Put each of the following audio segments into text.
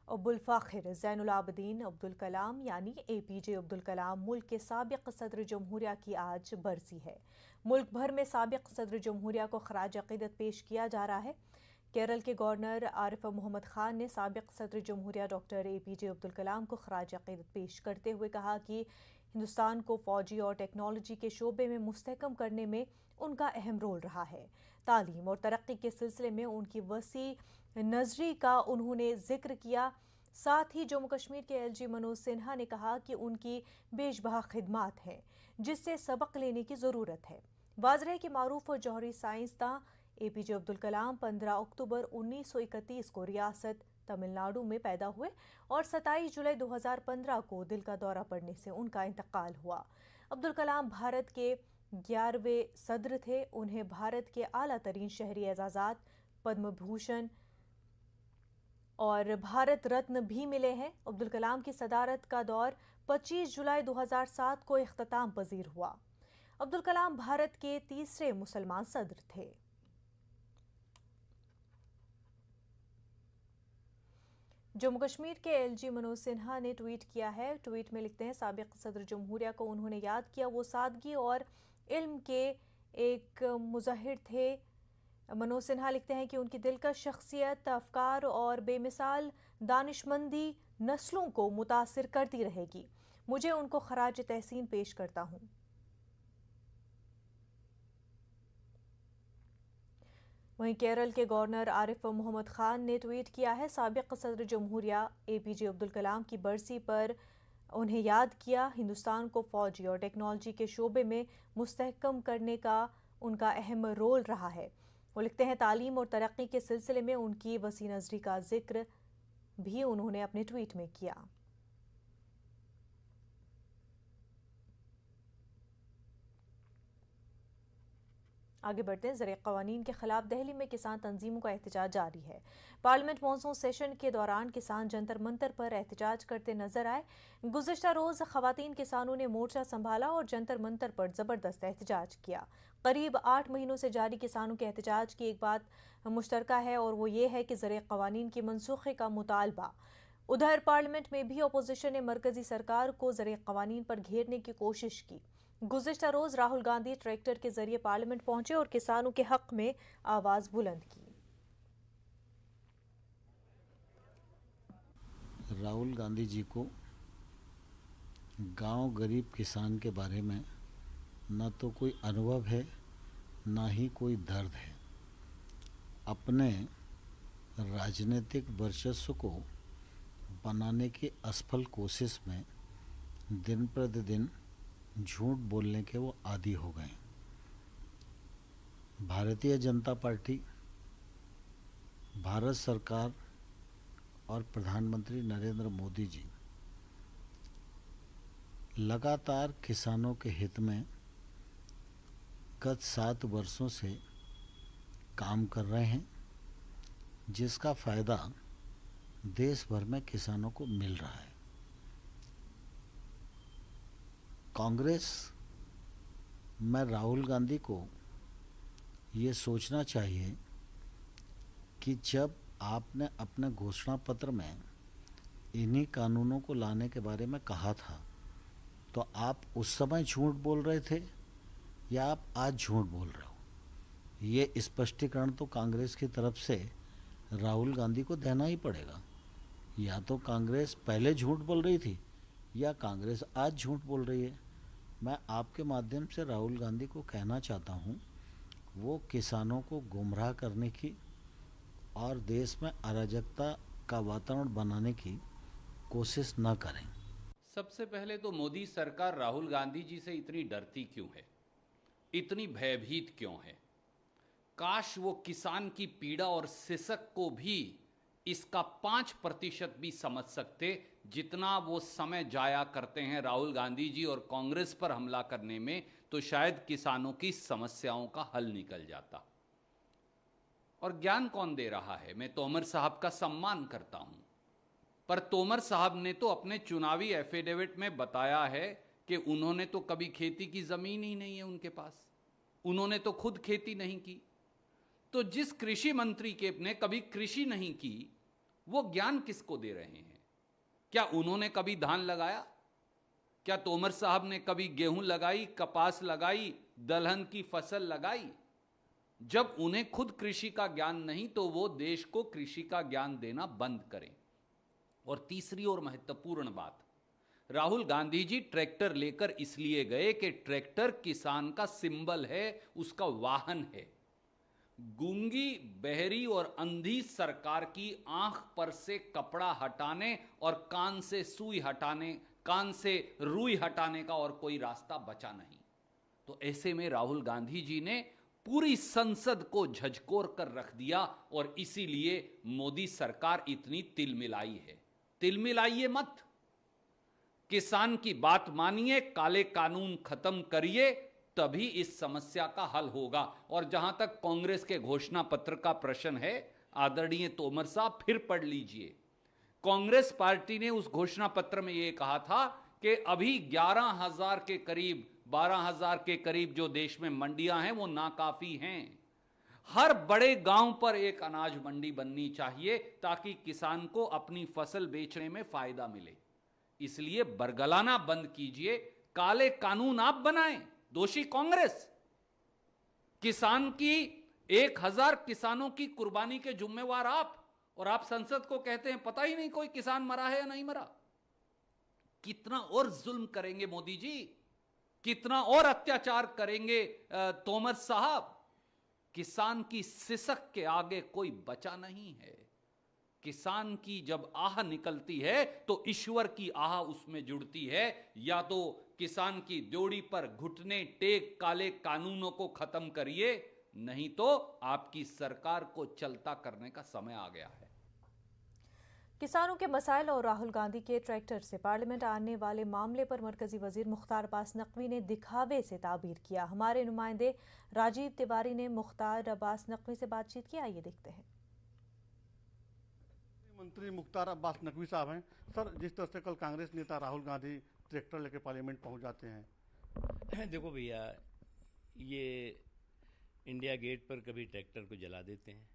अब्दुल फ़ाखिर ज़ैनुल आबिदीन अब्दुल कलाम यानी APJ अब्दुल कलाम मुल्क के साबिक़ सदर जमहूरिया की आज बरसी है। मुल्क भर में साबिक़ सदर जमहूरिया को खराज अक़ीदत पेश किया जा रहा है। केरल के गवर्नर आरिफ मोहम्मद खान ने साबिक़ सदर जमहूरिया डॉक्टर APJ अब्दुल कलाम को खराज अक़ीदत पेश करते हुए कहा कि हिंदुस्तान को फ़ौजी और टेक्नोलॉजी के शोबे में मुस्तहकम करने में उनका अहम रोल रहा है। तालीम और तरक्की के सिलसिले में उनकी वसी नज़री का उन्होंने जिक्र किया। साथ ही जम्मू कश्मीर के LG मनोज सिन्हा ने कहा कि उनकी बेशबहा खिदमात हैं जिससे सबक लेने की ज़रूरत है। वाज़ेह है कि मारूफ और जौहरी साइंसदान APJ अब्दुल कलाम 15 अक्टूबर 1931 को रियासत तमिलनाडु में पैदा हुए और 27 जुलाई 2015 को दिल का दौरा पड़ने से उनका इंतकाल हुआ। अब्दुल कलाम भारत के 11वें सदर थे। उन्हें भारत के आला तरीन शहरी एजाज़ात पद्म भूषण और भारत रत्न भी मिले हैं। अब्दुल कलाम की सदारत का दौर 25 जुलाई 2007 को इख्तिताम पजीर हुआ। अब्दुल कलाम भारत के तीसरे मुसलमान सदर थे। जम्मू कश्मीर के LG मनोज सिन्हा ने ट्वीट किया है। ट्वीट में लिखते हैं, साबिक़ सदर जमहूरिया को उन्होंने याद किया। वो सादगी और इल्म के एक मुज़हिर थे। मनोज सिन्हा लिखते हैं कि उनकी दिलकश शख्सियत, अफकार और बेमिसाल दानिशमंदी नस्लों को मुतासिर करती रहेगी। मुझे उनको खराज तहसीन पेश करता हूँ। वहीं केरल के गवर्नर आरिफ मोहम्मद खान ने ट्वीट किया है, साबिक़ सदर जमहूरिया APJ अब्दुल कलाम की बरसी पर उन्हें याद किया। हिंदुस्तान को फ़ौजी और टेक्नोलॉजी के शोबे में मुस्तहकम करने का उनका अहम रोल रहा है। वो लिखते हैं, तालीम और तरक्की के सिलसिले में उनकी वसी नज़री का जिक्र भी उन्होंने अपने ट्वीट में किया। आगे बढ़ते हैं। ज़रिए क़वानीन के खिलाफ दिल्ली में किसान तंजीमों का एहतजाज जारी है। पार्लियामेंट मॉनसून सेशन के दौरान किसान जंतर मंतर पर एहतजाज करते नजर आए। गुज़िश्ता रोज़ ख़वातीन किसानों ने मोर्चा संभाला और जंतर मंतर पर ज़बरदस्त एहतजाज किया। करीब 8 महीनों से जारी किसानों के एहतजाज की एक बात मुश्तरका है और वो ये है कि ज़रिए क़वानीन की मनसूखे का मुतालबा। उधर पार्लियामेंट में भी अपोजिशन ने मरकजी सरकार को ज़रिए क़वानीन पर घेरने की कोशिश की। गुज़िश्ता रोज राहुल गांधी ट्रैक्टर के जरिए पार्लियामेंट पहुंचे और किसानों के हक में आवाज बुलंद की। राहुल गांधी जी को गांव गरीब किसान के बारे में न तो कोई अनुभव है न ही कोई दर्द है। अपने राजनीतिक वर्चस्व को बनाने की असफल कोशिश में दिन प्रतिदिन झूठ बोलने के वो आदी हो गए। भारतीय जनता पार्टी, भारत सरकार और प्रधानमंत्री नरेंद्र मोदी जी लगातार किसानों के हित में गत 7 वर्षों से काम कर रहे हैं, जिसका फ़ायदा देश भर में किसानों को मिल रहा है। कांग्रेस में राहुल गांधी को ये सोचना चाहिए कि जब आपने अपने घोषणा पत्र में इन्हीं कानूनों को लाने के बारे में कहा था तो आप उस समय झूठ बोल रहे थे या आप आज झूठ बोल रहे हो। ये स्पष्टीकरण तो कांग्रेस की तरफ से राहुल गांधी को देना ही पड़ेगा। या तो कांग्रेस पहले झूठ बोल रही थी या कांग्रेस आज झूठ बोल रही है। मैं आपके माध्यम से राहुल गांधी को कहना चाहता हूँ, वो किसानों को गुमराह करने की और देश में अराजकता का वातावरण बनाने की कोशिश न करें। सबसे पहले तो मोदी सरकार राहुल गांधी जी से इतनी डरती क्यों है, इतनी भयभीत क्यों है? काश वो किसान की पीड़ा और सिसक को भी इसका 5% भी समझ सकते, जितना वो समय जाया करते हैं राहुल गांधी जी और कांग्रेस पर हमला करने में, तो शायद किसानों की समस्याओं का हल निकल जाता। और ज्ञान कौन दे रहा है? मैं तोमर साहब का सम्मान करता हूं, पर तोमर साहब ने तो अपने चुनावी एफिडेविट में बताया है कि उन्होंने तो कभी खेती की जमीन ही नहीं है उनके पास, उन्होंने तो खुद खेती नहीं की। तो जिस कृषि मंत्री के ने कभी कृषि नहीं की वो ज्ञान किसको दे रहे हैं? क्या उन्होंने कभी धान लगाया? क्या तोमर साहब ने कभी गेहूं लगाई, कपास लगाई, दलहन की फसल लगाई? जब उन्हें खुद कृषि का ज्ञान नहीं तो वो देश को कृषि का ज्ञान देना बंद करें। और तीसरी और महत्वपूर्ण बात, राहुल गांधी जी ट्रैक्टर लेकर इसलिए गए कि ट्रैक्टर किसान का सिंबल है, उसका वाहन है। गूंगी, बहरी और अंधी सरकार की आंख पर से कपड़ा हटाने और कान से सुई हटाने, कान से रुई हटाने का और कोई रास्ता बचा नहीं। तो ऐसे में राहुल गांधी जी ने पूरी संसद को झकझोर कर रख दिया और इसीलिए मोदी सरकार इतनी तिलमिलाई है। तिलमिलाइए मत, किसान की बात मानिए, काले कानून खत्म करिए, तभी इस समस्या का हल होगा। और जहां तक कांग्रेस के घोषणा पत्र का प्रश्न है, आदरणीय तोमर साहब फिर पढ़ लीजिए। कांग्रेस पार्टी ने उस घोषणा पत्र में यह कहा था कि अभी 11,000 के करीब, 12,000 के करीब जो देश में मंडियां हैं वो नाकाफी हैं। हर बड़े गांव पर एक अनाज मंडी बननी चाहिए ताकि किसान को अपनी फसल बेचने में फायदा मिले। इसलिए बरगलाना बंद कीजिए, काले कानून आप बनाएं, दोषी कांग्रेस। किसान की 1,000 किसानों की कुर्बानी के जिम्मेवार आप, और आप संसद को कहते हैं पता ही नहीं कोई किसान मरा है या नहीं मरा। कितना और जुल्म करेंगे मोदी जी, कितना और अत्याचार करेंगे तोमर साहब। किसान की सिसक के आगे कोई बचा नहीं है। किसान की जब आह निकलती है तो ईश्वर की आह उसमें जुड़ती है। या तो किसान की ड्योढ़ी पर घुटने टेक काले कानूनों को खत्म करिए, नहीं तो आपकी सरकार को चलता करने का समय आ गया है। किसानों के मसाइल और राहुल गांधी के ट्रैक्टर से पार्लियामेंट आने वाले मामले पर मरकजी वजीर मुख्तार अब्बास नकवी ने दिखावे से ताबीर किया। हमारे नुमाइंदे राजीव तिवारी ने मुख्तार अब्बास नकवी से बातचीत की, आइए देखते हैं। मंत्री मुख्तार अब्बास नकवी साहब हैं। सर, जिस तरह से कल कांग्रेस नेता राहुल गांधी ट्रैक्टर लेकर पार्लियामेंट पहुंच जाते हैं। देखो भैया, ये इंडिया गेट पर कभी ट्रैक्टर को जला देते हैं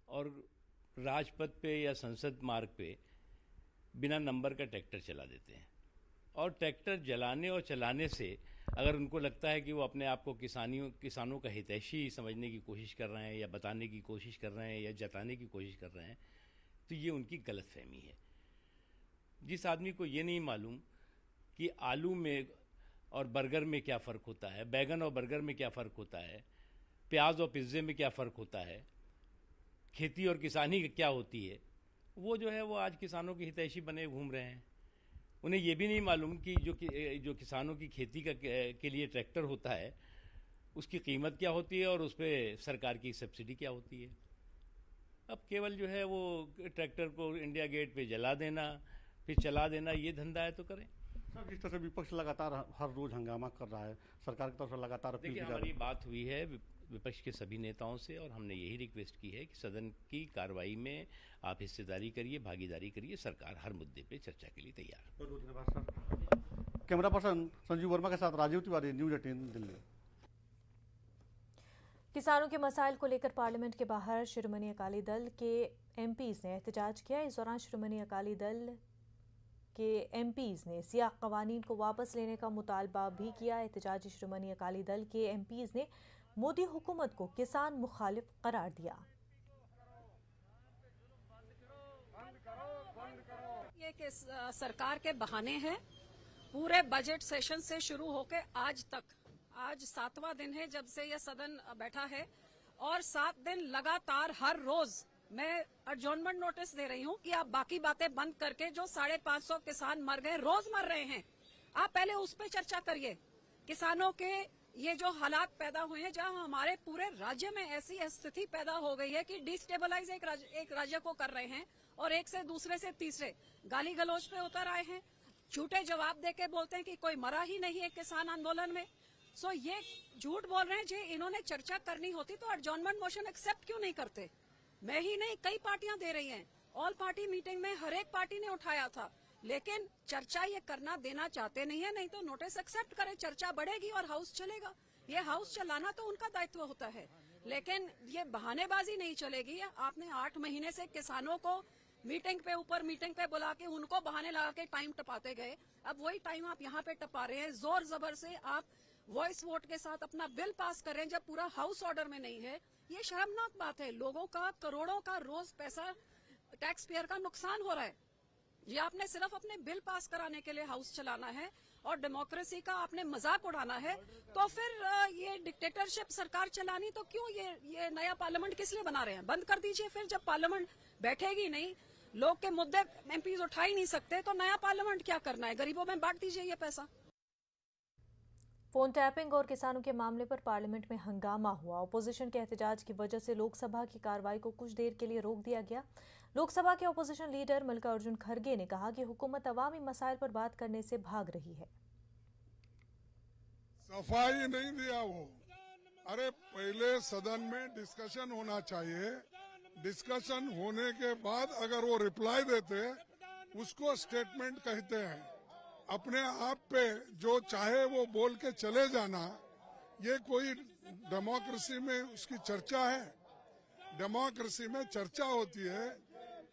और राजपथ पे या संसद मार्ग पे बिना नंबर का ट्रैक्टर चला देते हैं। और ट्रैक्टर जलाने और चलाने से अगर उनको लगता है कि वो अपने आप को किसानों का हितैषी समझने की कोशिश कर रहे हैं या बताने की कोशिश कर रहे हैं या जताने की कोशिश कर रहे हैं, तो ये उनकी गलतफहमी है। जिस आदमी को ये नहीं मालूम कि आलू में और बर्गर में क्या फ़र्क होता है, बैगन और बर्गर में क्या फ़र्क होता है, प्याज और पिज़्ज़े में क्या फ़र्क होता है, खेती और किसानी क्या होती है, वो जो है वो आज किसानों के हितैषी बने घूम रहे हैं। उन्हें ये भी नहीं मालूम कि जो किसानों की खेती के लिए ट्रैक्टर होता है उसकी कीमत क्या होती है और उस पर सरकार की सब्सिडी क्या होती है। अब केवल जो है वो ट्रैक्टर को इंडिया गेट पे जला देना फिर चला देना, ये धंधा है तो करें। सर, जिस तरह से विपक्ष लगातार हर रोज हंगामा कर रहा है, सरकार की तरफ से लगातार अपील की जा रही है। हमारी बात हुई है विपक्ष के सभी नेताओं से और हमने यही रिक्वेस्ट की है कि सदन की कार्रवाई में आप हिस्सेदारी करिए, भागीदारी करिए। सरकार हर मुद्दे पे चर्चा के लिए तैयार है। बहुत बहुत धन्यवाद sir. Camera person Sanjeev Verma के साथ राजीव तिवारी, न्यूज़ 18 दिल्ली। किसानों के मसाइल को लेकर पार्लियामेंट के बाहर शिरोमणि अकाली दल के एमपीज ने एहतजाज किया। इस दौरान शिरोमणि अकाली दल के एमपीज ने सियाह कवानीन को वापस लेने का मुतालबा भी किया। एहतजाजी शिरोमणि अकाली दल के एमपीज ने मोदी हुकूमत को किसान मुखालिफ करार दिया। ये कि सरकार के बहाने हैं। पूरे बजट सेशन से शुरू होकर आज तक, आज 7वां दिन है जब से यह सदन बैठा है और 7 दिन लगातार हर रोज मैं एडजॉर्नमेंट नोटिस दे रही हूं कि आप बाकी बातें बंद करके जो 550 किसान मर गए, रोज मर रहे हैं, आप पहले उस पर चर्चा करिए। किसानों के ये जो हालात पैदा हुए हैं, जहां हमारे पूरे राज्य में ऐसी स्थिति पैदा हो गई है कि डिस्टेबलाइज एक राज्य को कर रहे हैं और एक से दूसरे से तीसरे गाली गलौज पे उतर आए हैं। झूठे जवाब देके बोलते हैं कि कोई मरा ही नहीं है किसान आंदोलन में। सो ये झूठ बोल रहे हैं। जो इन्होंने चर्चा करनी होती तो एडजॉर्नमेंट मोशन एक्सेप्ट क्यों नहीं करते? मैं ही नहीं, कई पार्टियां दे रही हैं। ऑल पार्टी मीटिंग में हर एक पार्टी ने उठाया था, लेकिन चर्चा ये करना देना चाहते नहीं है। नहीं तो नोटिस एक्सेप्ट करें, चर्चा बढ़ेगी और हाउस चलेगा। ये हाउस चलाना तो उनका दायित्व होता है, लेकिन ये बहानेबाजी नहीं चलेगी। आपने 8 महीने से किसानों को मीटिंग पे ऊपर मीटिंग पे बुला के उनको बहाने लगा के टाइम टपाते गए। अब वही टाइम आप यहाँ पे टपा रहे हैं। जोर जबर से आप वॉइस वोट के साथ अपना बिल पास कर रहे हैं जब पूरा हाउस ऑर्डर में नहीं है। ये शर्मनाक बात है। लोगों का करोड़ों का रोज पैसा टैक्स पेयर का नुकसान हो रहा है। ये आपने सिर्फ अपने बिल पास कराने के लिए हाउस चलाना है और डेमोक्रेसी का आपने मजाक उड़ाना है। तो फिर ये डिक्टेटरशिप सरकार चलानी, तो क्यों ये नया पार्लियामेंट किस लिए बना रहे हैं? बंद कर दीजिए। फिर जब पार्लियामेंट बैठेगी नहीं, लोग के मुद्दे एमपीज उठा ही नहीं सकते, तो नया पार्लियामेंट क्या करना है? गरीबों में बांट दीजिए ये पैसा। फोन टैपिंग और किसानों के मामले पर पार्लियामेंट में हंगामा हुआ। अपोजिशन के एहतजाज की वजह से लोकसभा की कार्रवाई को कुछ देर के लिए रोक दिया गया। लोकसभा के अपोजिशन लीडर मल्लिकार्जुन खड़गे ने कहा कि हुकूमत अवामी मसाइल पर बात करने से भाग रही है। सफाई नहीं दिया वो। अरे पहले सदन में डिस्कशन होना चाहिए। डिस्कशन होने के बाद अगर वो रिप्लाई देते उसको स्टेटमेंट कहते हैं। अपने आप पे जो चाहे वो बोल के चले जाना, ये कोई डेमोक्रेसी में उसकी चर्चा है? डेमोक्रेसी में चर्चा होती है,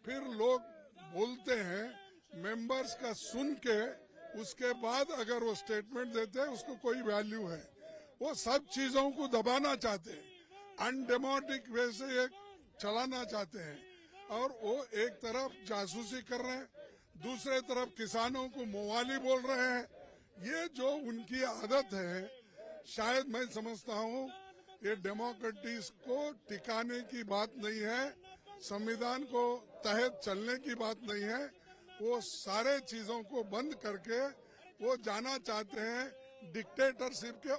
फिर लोग बोलते हैं, मेंबर्स का सुन के उसके बाद अगर वो स्टेटमेंट देते हैं उसको कोई वैल्यू है। वो सब चीजों को दबाना चाहते हैं, अनडेमोक्रेटिक वे से ये चलाना चाहते हैं। और वो एक तरफ जासूसी कर रहे हैं, दूसरे तरफ किसानों को मवाली बोल रहे हैं। ये जो उनकी आदत है, शायद मैं समझता हूँ ये डेमोक्रेटिक्स को टिकाने की बात नहीं है, संविधान को तहत चलने की बात नहीं है। वो सारे चीजों को बंद करके वो जाना चाहते हैं डिक्टेटरशिप के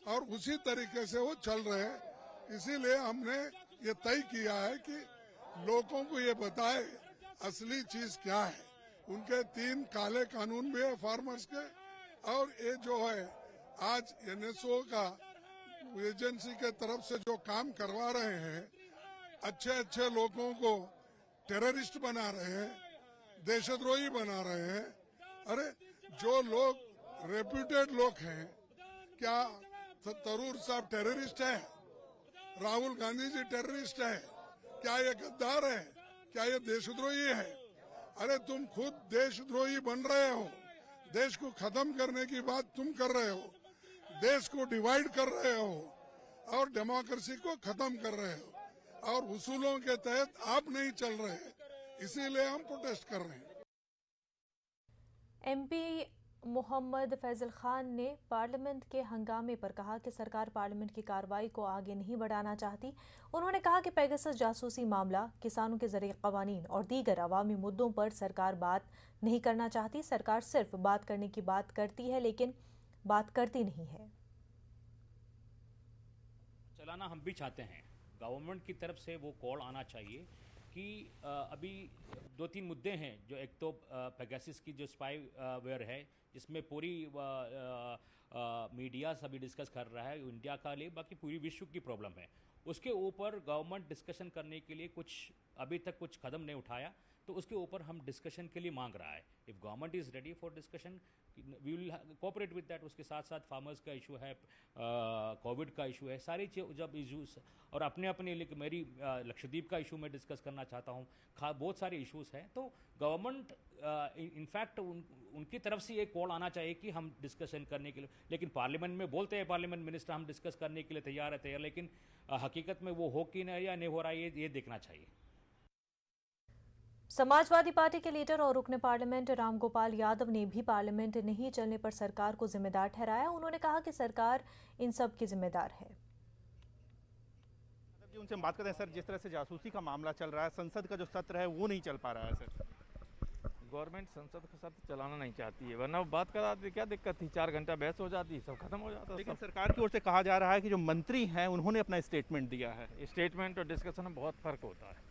और उसी तरीके से वो चल रहे हैं। इसीलिए हमने ये तय किया है कि लोगों को ये बताए असली चीज क्या है। उनके 3 काले कानून भी है फार्मर्स के, और ये जो है आज एनएसओ का एजेंसी के तरफ से जो काम करवा रहे हैं, अच्छे लोगों को टेररिस्ट बना रहे हैं, देशद्रोही बना रहे हैं। अरे जो लोग रेप्यूटेड लोग हैं, क्या तरूर साहब टेररिस्ट है? राहुल गांधी जी टेररिस्ट है? क्या ये गद्दार है? क्या ये देशद्रोही है? अरे तुम खुद देशद्रोही बन रहे हो। देश को खत्म करने की बात तुम कर रहे हो, देश को डिवाइड कर रहे हो और डेमोक्रेसी को खत्म कर रहे हो, और उसूलों के तहत आप नहीं चल रहे, इसीलिए हम प्रोटेस्ट कर रहे हैं। एमपी मोहम्मद फैजल खान ने पार्लियामेंट के हंगामे पर कहा कि सरकार पार्लियामेंट की कार्रवाई को आगे नहीं बढ़ाना चाहती। उन्होंने कहा कि पेगासस जासूसी मामला, किसानों के जरिए कवानीन और दीगर अवामी मुद्दों पर सरकार बात नहीं करना चाहती। सरकार सिर्फ बात करने की बात करती है, लेकिन बात करती नहीं है। चलाना हम भी चाहते हैं। गवर्नमेंट की तरफ से वो कॉल आना चाहिए कि अभी 2-3 मुद्दे हैं। जो एक तो पेगासस की जो स्पाईवेयर है, जिसमें पूरी मीडिया सभी डिस्कस कर रहा है इंडिया का लिए, बाकी पूरी विश्व की प्रॉब्लम है। उसके ऊपर गवर्नमेंट डिस्कशन करने के लिए अभी तक कुछ कदम नहीं उठाया, तो उसके ऊपर हम डिस्कशन के लिए मांग रहा है। If government is ready for discussion, we will cooperate with that. उसके साथ साथ फार्मर्स का इशू है, कोविड का इशू है, सारी जब इशूज़, और अपने लिए मेरी लक्षद्वीप का इशू मैं डिस्कस करना चाहता हूँ। बहुत सारे इशूज़ हैं, तो गवर्नमेंट इनफैक्ट उनकी तरफ से एक कॉल आना चाहिए कि हम डिस्कशन करने के लिए, लेकिन पार्लियामेंट में बोलते हैं पार्लियामेंट मिनिस्टर हम डिस्कस करने के लिए तैयार है, लेकिन हकीकत में वो हो कि नहीं या नहीं हो रहा है, ये देखना चाहिए। समाजवादी पार्टी के लीडर और रुकने पार्लियामेंट रामगोपाल यादव ने भी पार्लियामेंट नहीं चलने पर सरकार को जिम्मेदार ठहराया। उन्होंने कहा कि सरकार इन सब की जिम्मेदार है। उनसे बात करते हैं सर, जिस तरह से जासूसी का मामला चल रहा है, संसद का जो सत्र है वो नहीं चल पा रहा है सर। गवर्नमेंट संसद का सत्र चलाना नहीं चाहती है, वरना बात कराती, क्या दिक्कत थी? 4 घंटा बहस हो जाती, सब खत्म हो जाता। लेकिन सरकार की ओर से कहा जा रहा है कि जो मंत्री हैं उन्होंने अपना स्टेटमेंट दिया है। स्टेटमेंट और डिस्कशन में बहुत फ़र्क होता है।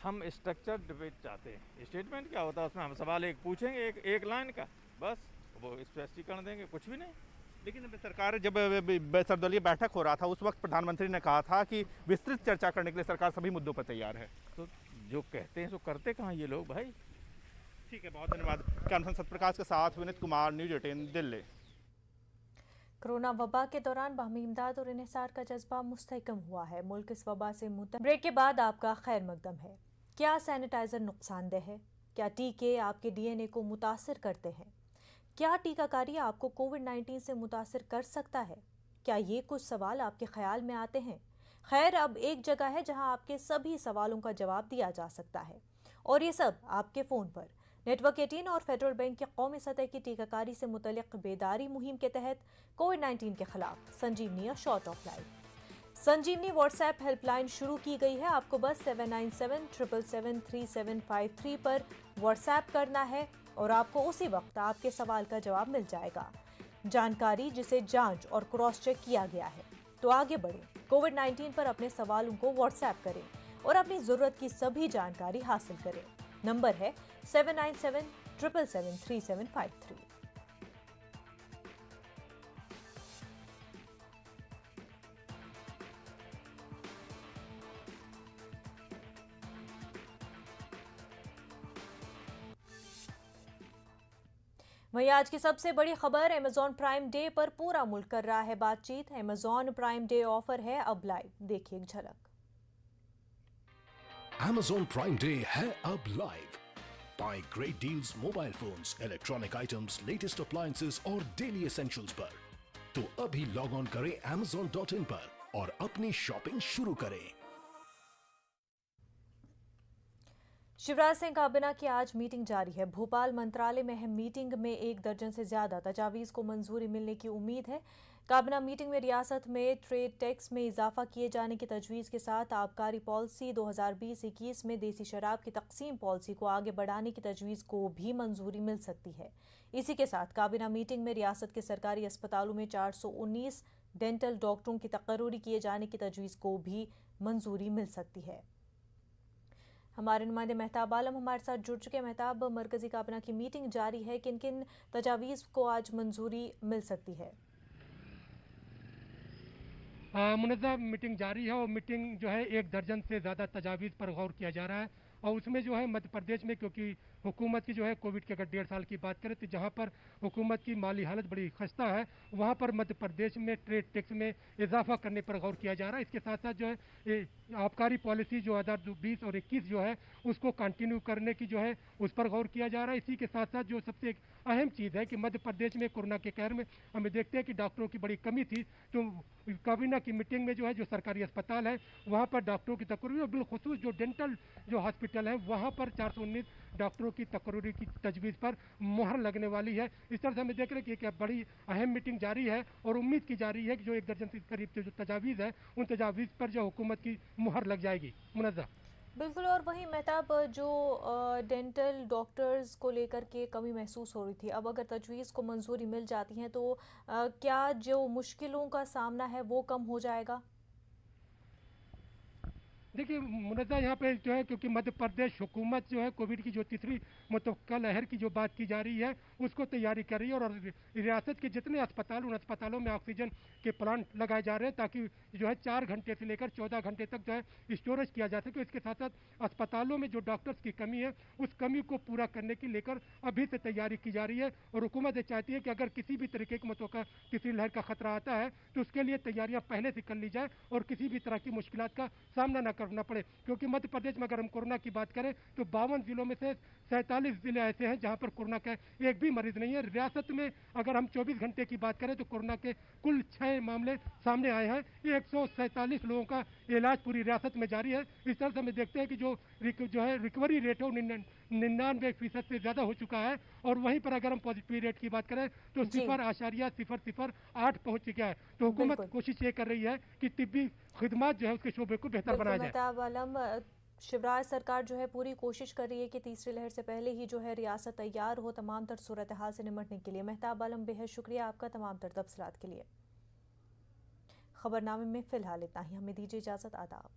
हम स्ट्रक्चर डिबेट चाहते हैं। स्टेटमेंट क्या होता है? उसमें हम सवाल एक पूछेंगे, एक लाइन का, बस वो स्पष्टीकरण देंगे, कुछ भी नहीं। लेकिन सरकार जब सर्वदलीय बैठक हो रहा था, उस वक्त प्रधानमंत्री ने कहा था कि विस्तृत चर्चा करने के लिए सरकार सभी मुद्दों पर तैयार है। तो जो कहते हैं सो करते कहाँ ये लोग भाई। ठीक है, बहुत धन्यवाद। कैमरा सत्यप्रकाश के साथ विनीत कुमार, न्यूज़ 18 दिल्ली। कोरोना वबा के दौरान बाहमी इमदाद और इन्हिसार का जज्बा मुस्तहकम हुआ है। मुल्क इस वबा से ब्रेक के बाद आपका खैर मकदम है। क्या सैनिटाइजर नुकसानदेह है? क्या टीके आपके डीएनए को मुतासिर करते हैं? क्या टीकाकारी आपको कोविड-19 से मुतासिर कर सकता है? क्या ये कुछ सवाल आपके ख्याल में आते हैं? खैर, अब एक जगह है जहां आपके सभी सवालों का जवाब दिया जा सकता है, और ये सब आपके फ़ोन पर। नेटवर्क 18 और फेडरल बैंक के कौमी सतह की टीकाकारी से मुतल्लिक बेदारी मुहिम के तहत कोविड-19 के खिलाफ Sanjeevani short of life Sanjeevani WhatsApp helpline शुरू की गई है। आपको बस 7977773753 पर व्हाट्सएप करना है और आपको उसी वक्त आपके सवाल का जवाब मिल जाएगा। जानकारी जिसे जांच और क्रॉस चेक किया गया है। तो आगे बढ़ें, कोविड-19 पर अपने सवालों को व्हाट्सएप करें और अपनी ज़रूरत की सभी जानकारी हासिल करें। नंबर है 7977773753। वहीं आज की सबसे बड़ी खबर, अमेजॉन प्राइम डे पर पूरा मुल्क कर रहा है बातचीत। अमेजॉन प्राइम डे ऑफर है अब लाइव, देखिए एक झलक। Amazon Prime Day है अब live. Buy great deals mobile phones, electronic items, latest appliances और डेली एसेंशियल्स पर। तो अभी लॉग ऑन करें amazon.in पर और अपनी शॉपिंग शुरू करें। शिवराज सिंह काबीना की आज मीटिंग जारी है। भोपाल मंत्रालय में अहम मीटिंग में 1 दर्जन से ज्यादा तजावीज़ को मंजूरी मिलने की उम्मीद है। काबीना मीटिंग में रियासत में ट्रेड टैक्स में इजाफा किए जाने की तजवीज़ के साथ आबकारी पॉलिसी 2020-21 में देसी शराब की तकसीम पॉलिसी को आगे बढ़ाने की तजवीज़ को भी मंजूरी मिल सकती है। इसी के साथ काबीना मीटिंग में रियासत के सरकारी अस्पतालों में 419 डेंटल डॉक्टरों की तकर्रुरी किए जाने की तजवीज़ को भी मंजूरी मिल सकती है। हमारे नुमाइंदे मेहताब आलम हमारे साथ जुड़ चुके हैं। मेहताब, मरकजी काबीना की मीटिंग जारी है, किन किन तजावीज़ को आज मंजूरी मिल सकती है? मुनज़्ज़म मीटिंग जारी है और मीटिंग जो है 1 दर्जन से ज़्यादा तजावीज़ पर गौर किया जा रहा है। और उसमें जो है मध्य प्रदेश में, क्योंकि हुकूमत की जो है कोविड के अगर 1.5 साल की बात करें तो जहाँ पर हुकूमत की माली हालत बड़ी खस्ता है, वहाँ पर मध्य प्रदेश में ट्रेड टैक्स में इजाफा करने पर गौर किया जा रहा है। इसके साथ साथ जो है आबकारी पॉलिसी जो 2020 और 21 जो है उसको कंटिन्यू करने की जो है उस पर गौर किया जा रहा है। इसी के साथ साथ जो सबसे एक अहम चीज़ है कि मध्य प्रदेश में कोरोना के कहर में हमें देखते हैं कि डॉक्टरों की बड़ी कमी थी, तो काबीना की मीटिंग में जो है जो सरकारी अस्पताल है वहाँ पर डॉक्टरों की तकर्रुरी और बिलखुसूस जो डेंटल जो हॉस्पिटल है वहाँ पर 419 डॉक्टरों की तकर्रुरी की तजवीज़ पर मुहर लगने वाली है। इस तरह से हमें देख रहे हैं कि एक बड़ी अहम मीटिंग जारी है और उम्मीद की जा रही है कि जो 1 दर्जन से करीब जो तजावीज़ है उन तजावीज़ पर जो हुकूमत की मुहर लग जाएगी। मुनज़्ज़म बिल्कुल। और वहीं मेहताब, जो डेंटल डॉक्टर्स को लेकर के कमी महसूस हो रही थी, अब अगर तजवीज़ को मंजूरी मिल जाती है तो क्या जो मुश्किलों का सामना है वो कम हो जाएगा? देखिए मुनज़्ज़ा, यहाँ पे जो है क्योंकि मध्य प्रदेश हुकूमत जो है कोविड की जो तीसरी मुतवक्का लहर की जो बात की जा रही है उसको तैयारी कर रही है और रियासत के जितने अस्पताल उन अस्पतालों में ऑक्सीजन के प्लांट लगाए जा रहे हैं ताकि जो है 4 घंटे से लेकर 14 घंटे तक जो है स्टोरेज किया जा सके। इसके साथ साथ अस्पतालों में जो डॉक्टर्स की कमी है उस कमी को पूरा करने की लेकर अभी से तैयारी की जा रही है और हुकूमत ये चाहती है कि अगर किसी भी तरीके की मुतवक्का तीसरी लहर का खतरा आता है तो उसके लिए तैयारियाँ पहले से कर ली जाए और किसी भी तरह की मुश्किलात का सामना न करना पड़े। क्योंकि मध्य प्रदेश में अगर हम कोरोना की बात करें तो 52 जिलों में से 47 जिले ऐसे हैं जहां पर कोरोना का एक भी मरीज नहीं है। रियासत में अगर हम 24 घंटे की बात करें तो कोरोना के कुल 6 मामले सामने आए हैं। 147 लोगों का इलाज पूरी रियासत में जारी है। इस तरह से हमें देखते हैं कि जो है रिकवरी रेट है 99% से ज्यादा हो चुका है और वहीं पर अगर हम पॉजिटिव रेट की बात करें तो 0.008 पहुंच चुका है। तो हुकूमत कोशिश ये कर रही है कि तिब्बी खिदमत जो है उसके शोबे को बेहतर बनाया जाए। शिवराज सरकार जो है पूरी कोशिश कर रही है कि तीसरी लहर से पहले ही जो है रियासत तैयार हो तमाम तर सूरत हाल से निपटने के लिए। मेहताब आलम, बेहद शुक्रिया आपका तमाम तर तफसीलात के लिए। खबरनामे में फिलहाल इतना ही, हमें दीजिए इजाज़त। आदाब।